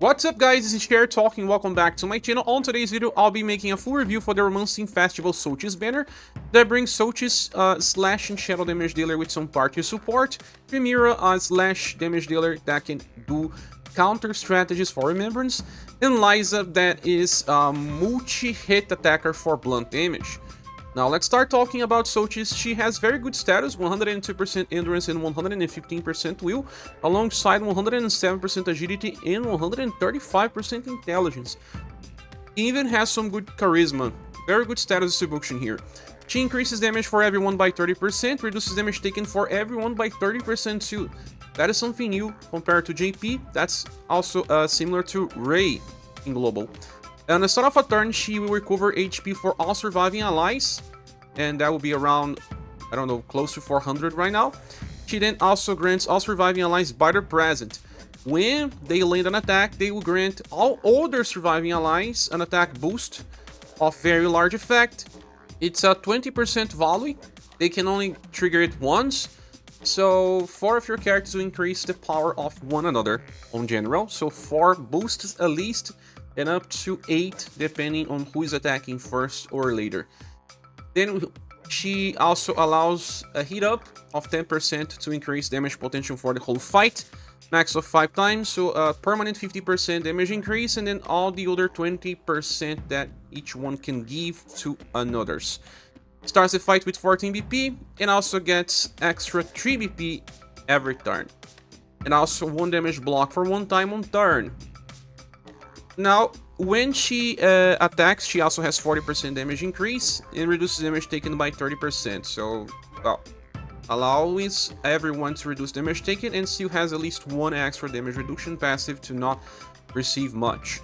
What's up guys, this is ScherBR talking, welcome back to my channel. On today's video, I'll be making a full review for the Romancing Festival Sothis Banner that brings Sothis slash and shadow damage dealer with some party support, Primiera slash damage dealer that can do counter strategies for Remembrance, and Lyza that is a multi-hit attacker for blunt damage. Now let's start talking about Sothis. She has very good status, 102% endurance and 115% will, alongside 107% agility and 135% intelligence. Even has some good charisma, very good status distribution here. She increases damage for everyone by 30%, reduces damage taken for everyone by 30% too. That is something new compared to JP, that's also similar to Ray in global. On the start of a turn, she will recover HP for all surviving allies, and that will be around, I don't know, close to 400 right now. She then also grants all surviving allies by their present. When they land an attack, they will grant all other surviving allies an attack boost of very large effect. It's a 20% volley. They can only trigger it once, so 4 of your characters will increase the power of one another on general, so 4 boosts at least, and up to 8 depending on who is attacking first or later. Then she also allows a heat up of 10% to increase damage potential for the whole fight, max of 5 times, so a permanent 50% damage increase, and then all the other 20% that each one can give to others. Starts the fight with 14 BP and also gets extra 3 BP every turn, and also 1 damage block for 1 time on turn. Now, when she attacks, she also has 40% damage increase and reduces damage taken by 30%. So, well, allows everyone to reduce damage taken and still has at least 1 extra damage reduction passive to not receive much.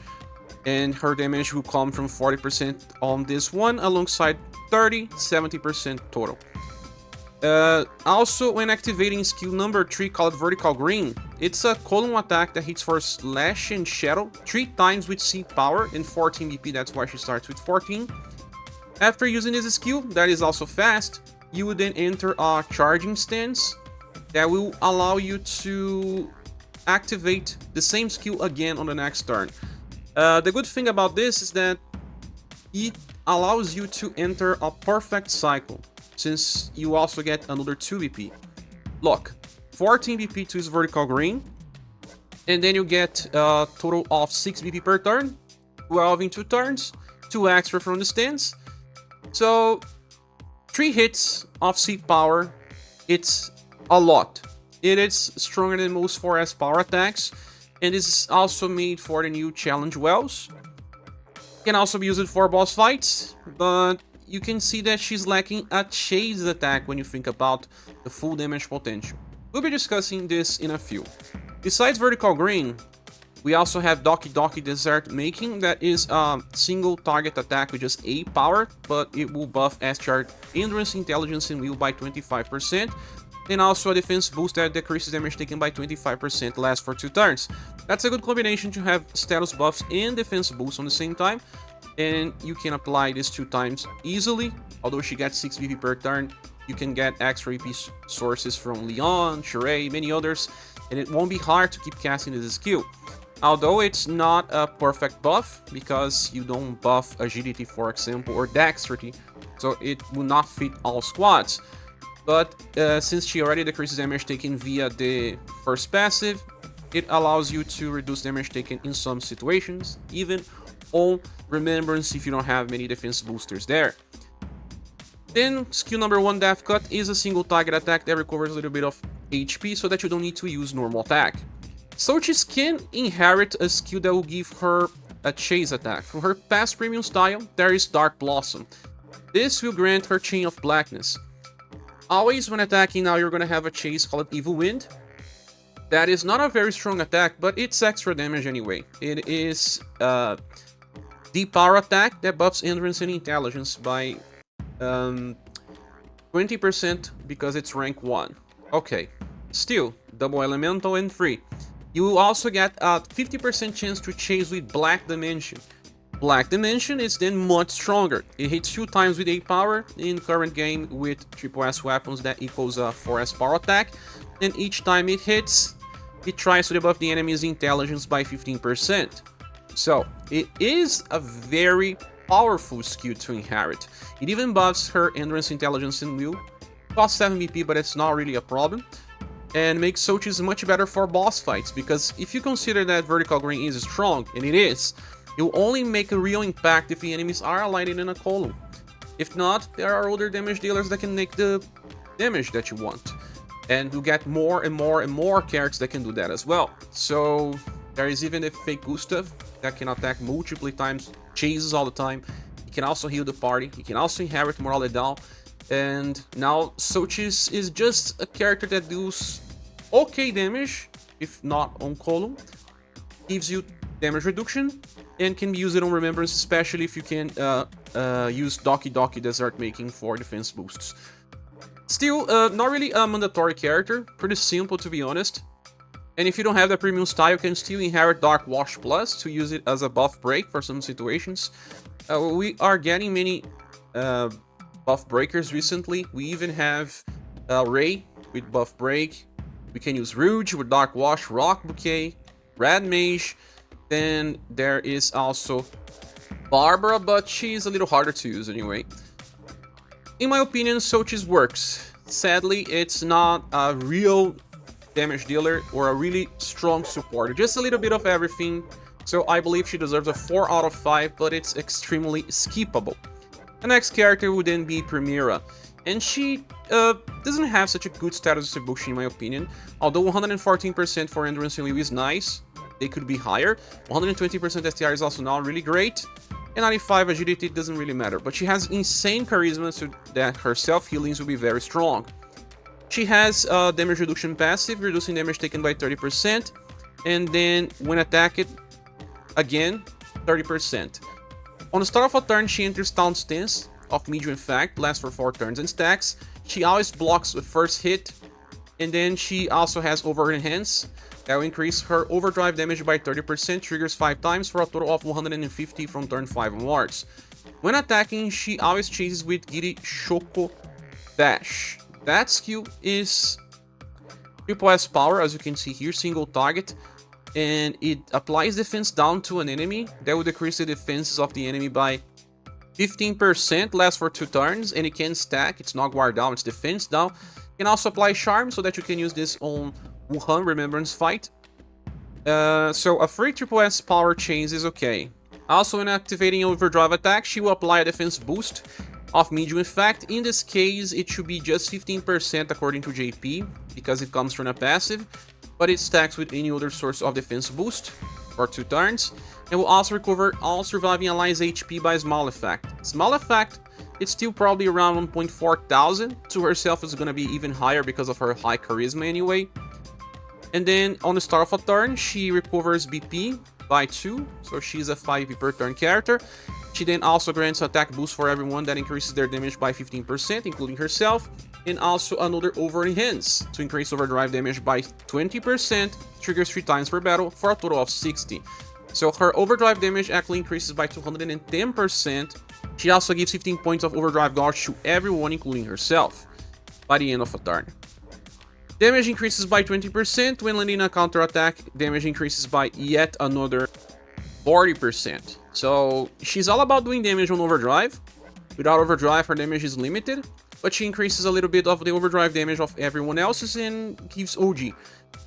And her damage will come from 40% on this one, alongside 70% total. Also, when activating skill number 3 called Vertical Green, it's a column attack that hits for Slash and Shadow 3 times with C power and 14 BP, that's why she starts with 14. After using this skill, that is also fast, you will then enter a charging stance that will allow you to activate the same skill again on the next turn. The good thing about this is that it allows you to enter a perfect cycle, since you also get another 2 BP. Look, 14 BP to use Vertical Green, and then you get a total of 6 BP per turn, 12 in 2 turns, 2 extra from the stance. So 3 hits of C power, it's a lot. It is stronger than most 4S power attacks, and is also made for the new challenge wells. Can also be used for boss fights, but you can see that she's lacking a chase attack when you think about the full damage potential. We'll be discussing this in a few. Besides Vertical Green, we also have Doki Doki Desert Making, that is a single target attack with just A power, but it will buff ScherBR Endurance, Intelligence, and Will by 25%. And also a defense boost that decreases damage taken by 25%, lasts for 2 turns. That's a good combination to have status buffs and defense boosts on the same time, and you can apply this 2 times easily. Although she gets 6 BP per turn, you can get extra EP sources from Leon, Sheree, many others, and it won't be hard to keep casting this skill. Although it's not a perfect buff, because you don't buff agility, for example, or dexterity, so it will not fit all squads. But since she already decreases damage taken via the first passive, it allows you to reduce damage taken in some situations, even on Remembrance if you don't have many defense boosters there. Then skill number 1, Death Cut, is a single target attack that recovers a little bit of HP so that you don't need to use normal attack. Sothis can inherit a skill that will give her a chase attack. From her past premium style, there is Dark Blossom. This will grant her Chain of Blackness. Always when attacking now, you're gonna have a chase called Evil Wind. That is not a very strong attack, but it's extra damage anyway. It is the power attack that buffs Endurance and Intelligence by 20% because it's rank 1. Okay, still, double elemental and free. You will also get a 50% chance to chase with Black Dimension. Black Dimension is then much stronger. It hits 2 times with 8 power in current game with triple S weapons that equals a 4S power attack, and each time it hits, it tries to debuff the enemy's intelligence by 15%. So, it is a very powerful skill to inherit. It even buffs her endurance, intelligence, and will. Costs 7 BP, but it's not really a problem. And makes Sothis much better for boss fights, because if you consider that vertical green is strong, and it is, it will only make a real impact if the enemies are aligned in a column. If not, there are other damage dealers that can make the damage that you want. And you get more and more and more characters that can do that as well. So there is even a fake Gustav that can attack multiple times, chases all the time. He can also heal the party. He can also inherit Morale down. And now Sothis is just a character that does okay damage, if not on column. Gives you damage reduction and can be used on Remembrance, especially if you can use Doki Doki Desert Making for defense boosts. Still, not really a mandatory character, pretty simple to be honest. And if you don't have the premium style, you can still inherit Dark Wash Plus to use it as a buff break for some situations. We are getting many buff breakers recently. We even have Ray with buff break. We can use Rouge with Dark Wash, Rock Bouquet, Red Mage. Then there is also Barbara, but she's a little harder to use anyway. In my opinion, Sothis works. Sadly, it's not a real damage dealer or a really strong supporter. Just a little bit of everything. So I believe she deserves a 4 out of 5, but it's extremely skippable. The next character would then be Primiera. And she doesn't have such a good status distribution in my opinion. Although 114% for Endurance and Will is nice, they could be higher. 120% STR is also not really great. And 95 agility doesn't really matter. But she has insane charisma so that her self-healings will be very strong. She has damage reduction passive, reducing damage taken by 30%. And then when attacked, again, 30%. On the start of a turn, she enters Town Stance of medium effect, lasts for 4 turns and stacks. She always blocks the first hit, and then she also has Overhand Hands that will increase her overdrive damage by 30%, triggers 5 times for a total of 150 from turn 5 onwards. When attacking, she always chases with Giri Shoko Dash. That skill is triple S power, as you can see here, single target, and it applies defense down to an enemy. That will decrease the defenses of the enemy by 15%, lasts for 2 turns, and it can stack. It's not guard down, it's defense down. You can also apply Charm so that you can use this on Wuhan Remembrance fight. So a free triple S power chains is okay. Also, when activating Overdrive attack, she will apply a defense boost of medium effect. In this case, it should be just 15% according to JP, because it comes from a passive, but it stacks with any other source of defense boost for 2 turns. And will also recover all surviving allies HP by Small Effect. Small Effect, it's still probably around 1.4 thousand. To herself, it's gonna be even higher because of her high charisma anyway. And then on the start of a turn, she recovers BP by 2, so she's a 5 BP per turn character. She then also grants attack boost for everyone that increases their damage by 15%, including herself, and also another Overhand Hands to increase overdrive damage by 20%, triggers 3 times per battle for a total of 60. So her overdrive damage actually increases by 210%. She also gives 15 points of overdrive dodge to everyone, including herself, by the end of a turn. Damage increases by 20%. When landing a counter attack, damage increases by yet another 40%. So she's all about doing damage on overdrive. Without overdrive, her damage is limited, but she increases a little bit of the overdrive damage of everyone else's and gives OG.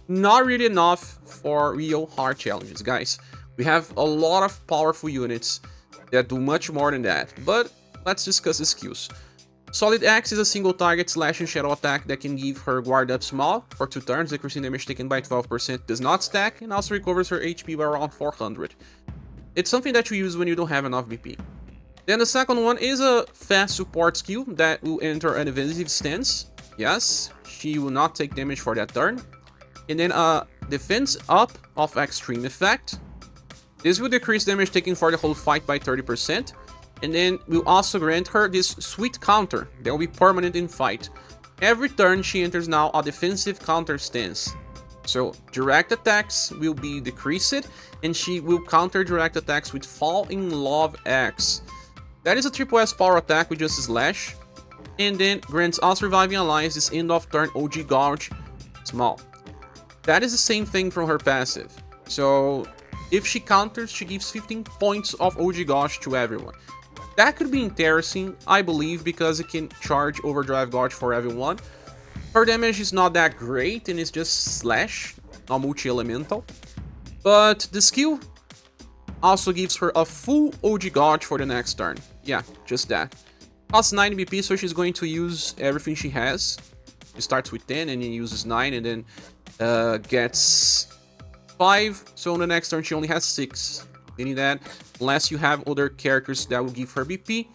Not really enough for real hard challenges, guys. We have a lot of powerful units that do much more than that, but let's discuss the skills. Solid Axe is a single target slash and shadow attack that can give her guard up small for 2 turns, decreasing damage taken by 12%, does not stack, and also recovers her HP by around 400. It's something that you use when you don't have enough BP. Then the second one is a fast support skill that will enter an evasive stance. Yes, she will not take damage for that turn. And then a defense up of extreme effect. This will decrease damage taken for the whole fight by 30%. And then we'll also grant her this sweet counter that will be permanent in fight. Every turn she enters now a defensive counter stance. So direct attacks will be decreased, and she will counter direct attacks with Fall in Love X. That is a triple S power attack with just a slash. And then grants all surviving allies this end of turn OG Gouge small. That is the same thing from her passive. So if she counters, she gives 15 points of OG Gauge to everyone. That could be interesting, I believe, because it can charge Overdrive Gauge for everyone. Her damage is not that great, and it's just slash, not multi-elemental. But the skill also gives her a full OG Gauge for the next turn. Yeah, just that. Costs 9 BP, so she's going to use everything she has. She starts with 10 and then uses 9 and then gets 5. So on the next turn she only has 6. Meaning that unless you have other characters that will give her BP,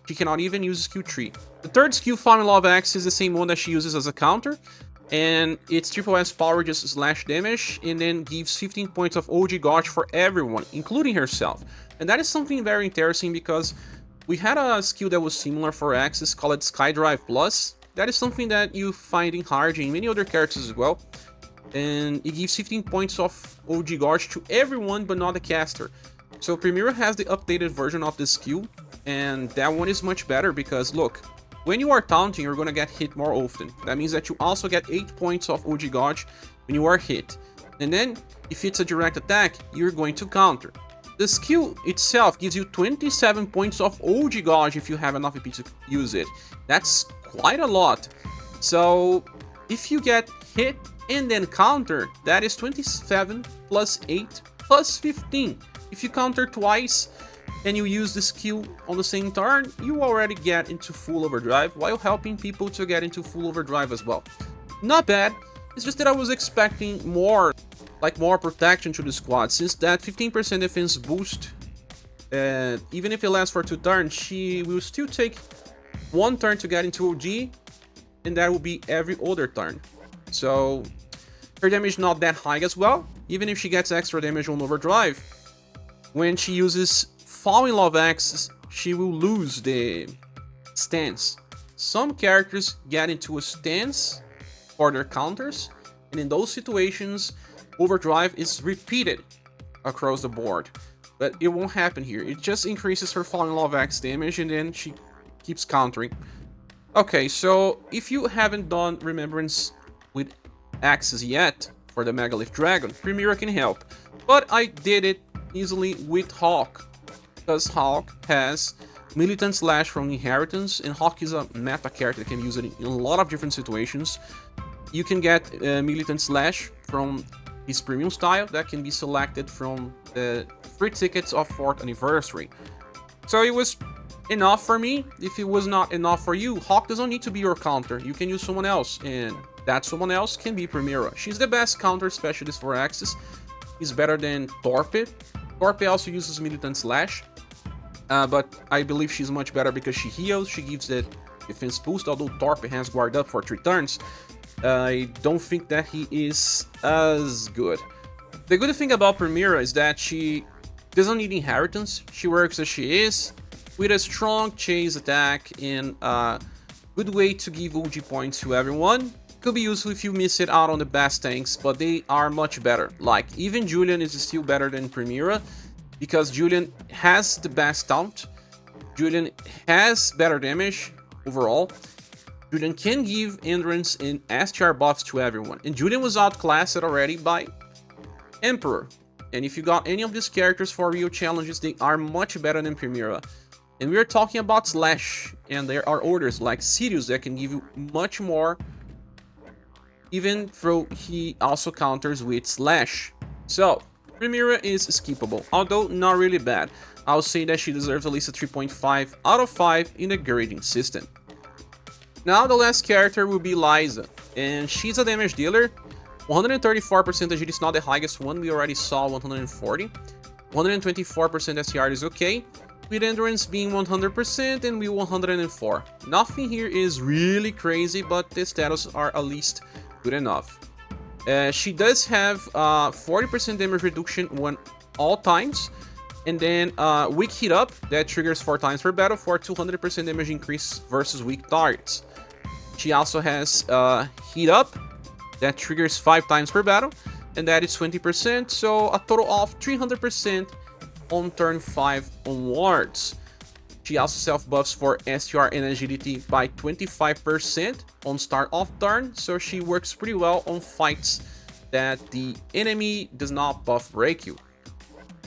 she cannot even use skill 3. The third skill, Fall in Love X, is the same one that she uses as a counter. And it's triple S power, just slash damage, and then gives 15 points of OG Gauge for everyone, including herself. And that is something very interesting because we had a skill that was similar for Axis called Skydrive Plus. That is something that you find in Hard and many other characters as well. And it gives 15 points of OG Gauge to everyone but not the caster. So Primiera has the updated version of this skill, and that one is much better because look, when you are taunting, you're gonna get hit more often. That means that you also get 8 points of OG Gauge when you are hit. And then, if it's a direct attack, you're going to counter. The skill itself gives you 27 points of OG Gauge if you have enough EP to use it. That's quite a lot. So, if you get hit and then counter, that is 27 plus 8 plus 15. If you counter twice and you use the skill on the same turn, you already get into full overdrive while helping people to get into full overdrive as well. Not bad, it's just that I was expecting more, like more protection to the squad, since that 15% defense boost, even if it lasts for 2 turns, she will still take 1 turn to get into OG, and that will be every other turn. So her damage is not that high as well, even if she gets extra damage on overdrive. When she uses Fall in Love X, she will lose the stance. Some characters get into a stance for their counters, and in those situations, overdrive is repeated across the board. But it won't happen here. It just increases her Fall in Love X damage, and then she keeps countering. Okay, so if you haven't done Remembrance with Axes yet for the Megalith Dragon, Primiera can help. But I did it easily with Hawk, because Hawk has Militant Slash from Inheritance, and Hawk is a meta character that can use it in a lot of different situations. You can get Militant Slash from his premium style that can be selected from the free tickets of 4th anniversary. So it was enough for me. If it was not enough for you, Hawk doesn't need to be your counter. You can use someone else, and that someone else can be Primiera. She's the best counter specialist for Axis. He's better than Torpe. Torpe also uses Militant Slash, but I believe she's much better because she heals, she gives the defense boost, although Torpe has guard up for 3 turns. I don't think that he is as good. The good thing about Primiera is that she doesn't need Inheritance, she works as she is, with a strong chase attack and a good way to give OG points to everyone. Could be useful if you miss it out on the best tanks, but they are much better. Like, even Julian is still better than Primiera, because Julian has the best taunt, Julian has better damage overall, Julian can give Endurance and STR buffs to everyone, and Julian was outclassed already by Emperor. And if you got any of these characters for real challenges, they are much better than Primiera. And we are talking about Slash, and there are orders like Sirius that can give you much more, even though he also counters with Slash. So, Primiera is skippable, although not really bad. I'll say that she deserves at least a 3.5 out of 5 in the grading system. Now the last character will be Lyza, and she's a damage dealer. 134% agility is not the highest one, we already saw 140. 124% STR is okay, with Endurance being 100% and we 104. Nothing here is really crazy, but the status are at least good enough. She does have 40% damage reduction when all times, and then weak heat up that triggers 4 times per battle for 200% damage increase versus weak targets. She also has heat up that triggers 5 times per battle, and that is 20%, so a total of 300% on turn 5 onwards. She also self-buffs for STR and agility by 25% on start of turn, so she works pretty well on fights that the enemy does not buff break you.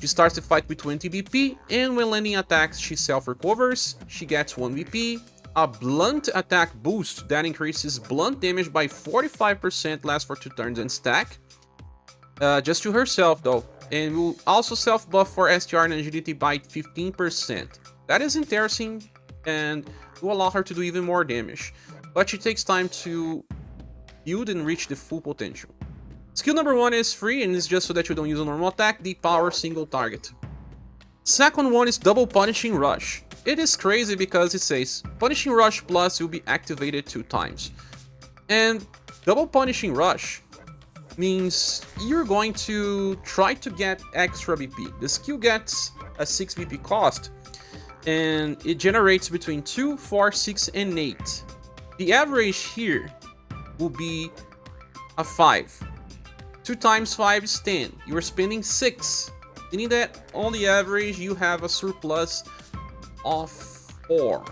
She starts the fight with 20 BP, and when landing attacks, she self-recovers, she gets 1 BP, a blunt attack boost that increases blunt damage by 45%, lasts for 2 turns and stack. Just to herself though, and will also self-buff for STR and agility by 15%. That is interesting, and will allow her to do even more damage, but she takes time to build and reach the full potential. Skill number 1 is free and is just so that you don't use a normal attack, the power single target. Second one is double punishing rush. It is crazy because it says punishing rush plus will be activated 2 times. And double punishing rush means you're going to try to get extra BP. The skill gets a 6 BP cost and it generates between 2, 4, 6 and 8. The average here will be a 5. 2 times 5 is 10. You are spending 6. Meaning that on the average you have a surplus of 4.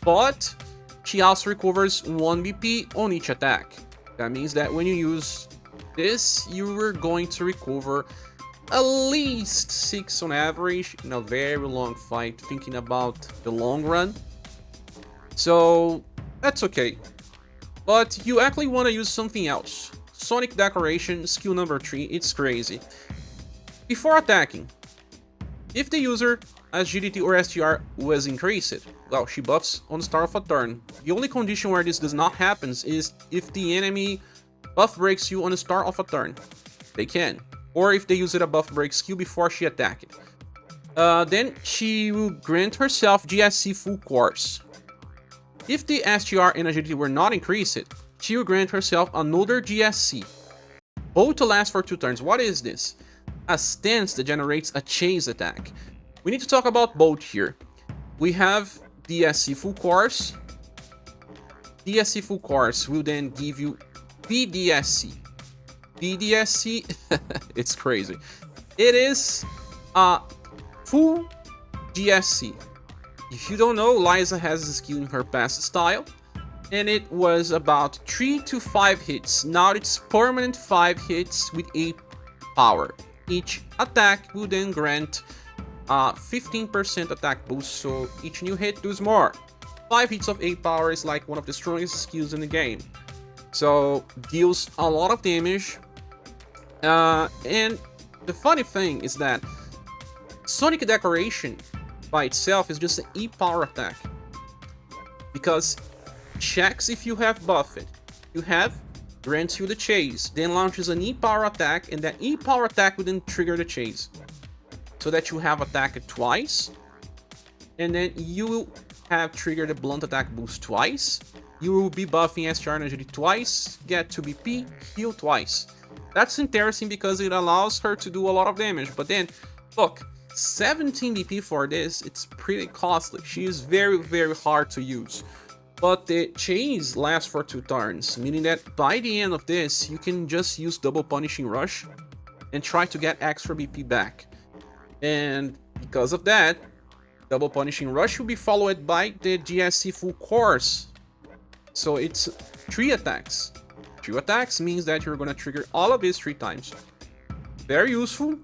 But she also recovers 1 BP on each attack. That means that when you use this, you are going to recover at least 6 on average in a very long fight, thinking about the long run. So that's okay. But you actually want to use something else. Sonic Decoration, skill number 3, it's crazy. Before attacking, if the user agility or STR was increased, well, she buffs on the start of a turn. The only condition where this does not happen is if the enemy buff breaks you on the start of a turn. They can. Or if they use a buff break skill before she attacked. Then she will grant herself GSC full course. If the STR and agility were not increased, she will grant herself another GSC. Bolt lasts for 2 turns. What is this? A stance that generates a chase attack. We need to talk about Bolt here. We have DSC full course. DSC full course will then give you PDSC. PDSC, it's crazy. It is a full GSC. If you don't know, Lyza has a skill in her past style, and it was about 3 to 5 hits. Now it's permanent 5 hits with 8 power. Each attack will then grant 15% attack boost, so each new hit does more. 5 hits of 8 power is like one of the strongest skills in the game. So deals a lot of damage. And the funny thing is that Sonic Decoration by itself is just an E power attack. Because checks if you have buffed. You have, grants you the chase, then launches an E power attack, and that E power attack will then trigger the chase. So that you have attacked twice, and then you will have triggered the blunt attack boost twice. You will be buffing STR and agility twice, get 2 BP, heal twice. That's interesting because it allows her to do a lot of damage, but then, look, 17 BP for this, it's pretty costly. She is very, very hard to use. But the chase lasts for 2 turns, meaning that by the end of this, you can just use double punishing rush and try to get extra BP back. And because of that, double punishing rush will be followed by the GSC full course. So it's 3 attacks. 3 attacks means that you're gonna trigger all of these 3 times. Very useful,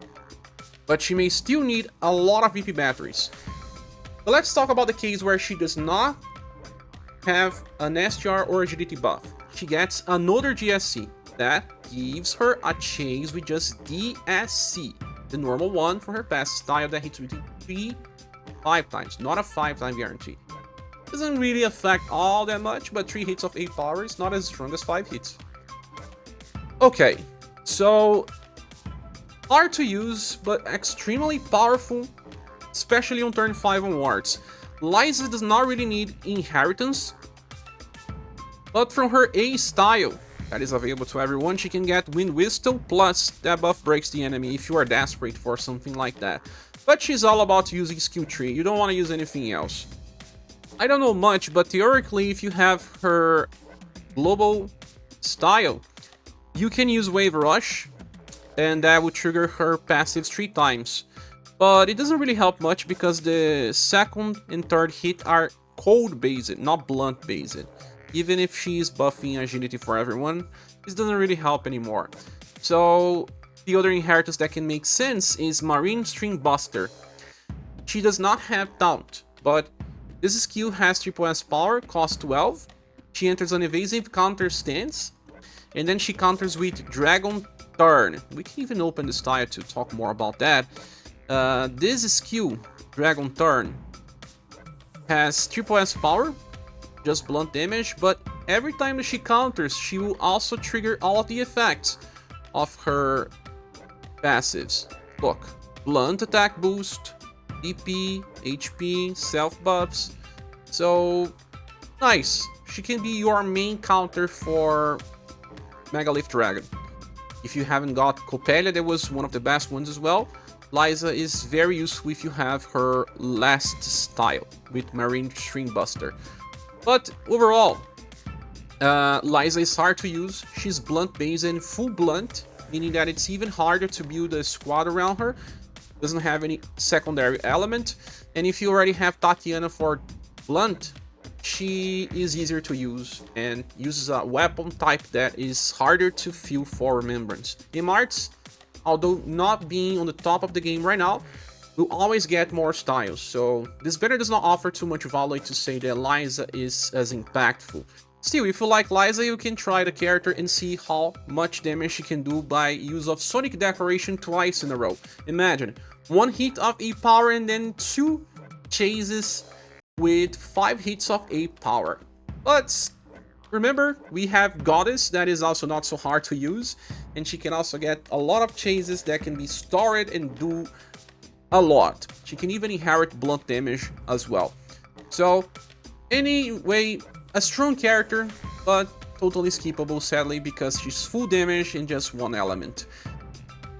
but she may still need a lot of BP batteries. But let's talk about the case where she does not have an STR or agility buff. She gets another GSC that gives her a chase with just DSC, the normal one from her past style that hits with 5 times, not a 5-time guarantee. Doesn't really affect all that much, but 3 hits of 8 power is not as strong as 5 hits. Okay, so hard to use, but extremely powerful, especially on turn 5 onwards. Lyza does not really need inheritance, but from her A style that is available to everyone, she can get Wind Whistle, plus that buff breaks the enemy if you are desperate for something like that. But she's all about using skill tree, you don't want to use anything else. I don't know much, but theoretically, if you have her global style, you can use Wave Rush, and that would trigger her passives 3 times. But it doesn't really help much because the second and third hit are cold based, not blunt based. Even if she is buffing agility for everyone, this doesn't really help anymore. So the other inheritance that can make sense is Marine String Buster. She does not have Taunt, but this skill has triple S power, cost 12. She enters an evasive counter stance, and then she counters with Dragon Turn. We can even open this tile to talk more about that. This skill, Dragon Turn, has triple S power, just blunt damage, but every time that she counters, she will also trigger all of the effects of her passives. Look, blunt attack boost, DP, HP, self buffs. So nice. She can be your main counter for Megalith Dragon. If you haven't got Coppelia, that was one of the best ones as well. Lyza is very useful if you have her last style with Marine String Buster. But overall, Lyza is hard to use. She's blunt based and full blunt, meaning that it's even harder to build a squad around her. Doesn't have any secondary element, and if you already have Tatiana for blunt, she is easier to use and uses a weapon type that is harder to feel for Remembrance. In Marts, although not being on the top of the game right now, will always get more styles, so this banner does not offer too much value to say that Lyza is as impactful. Still, if you like Lyza, you can try the character and see how much damage she can do by use of Sonic Decoration twice in a row. Imagine, one hit of A power and then 2 chases with 5 hits of A power. But remember, we have Goddess that is also not so hard to use, and she can also get a lot of chases that can be stored and do a lot. She can even inherit blunt damage as well. So anyway, a strong character, but totally skippable sadly because she's full damage in just one element.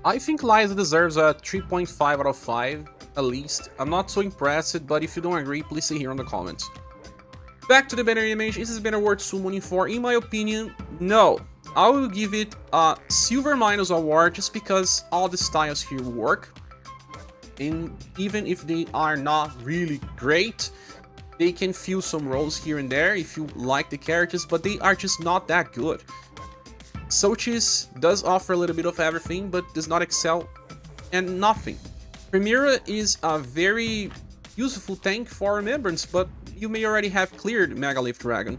I think Lyza deserves a 3.5 out of 5 at least. I'm not so impressed, but if you don't agree, please say here in the comments. Back to the banner image, is this banner worth summoning for? In my opinion, no. I will give it a silver minus award just because all the styles here work. And even if they are not really great, they can fill some roles here and there if you like the characters, but they are just not that good. Sothis does offer a little bit of everything, but does not excel and nothing. Primiera is a very useful tank for Remembrance, but you may already have cleared Megalith Dragon.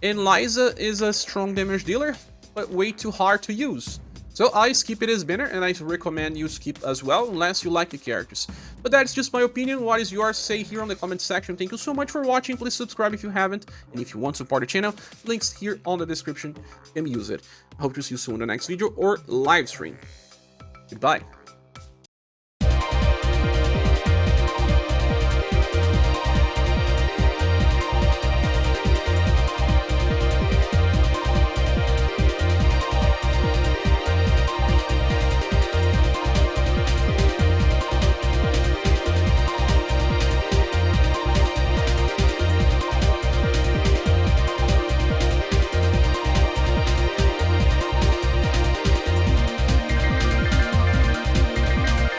And Lyza is a strong damage dealer, but way too hard to use. So I skip it as banner, and I recommend you skip as well, unless you like the characters. But that's just my opinion. What is yours? Say here on the comment section. Thank you so much for watching. Please subscribe if you haven't, and if you want to support the channel, links here on the description, and use it. I hope to see you soon in the next video or live stream. Goodbye.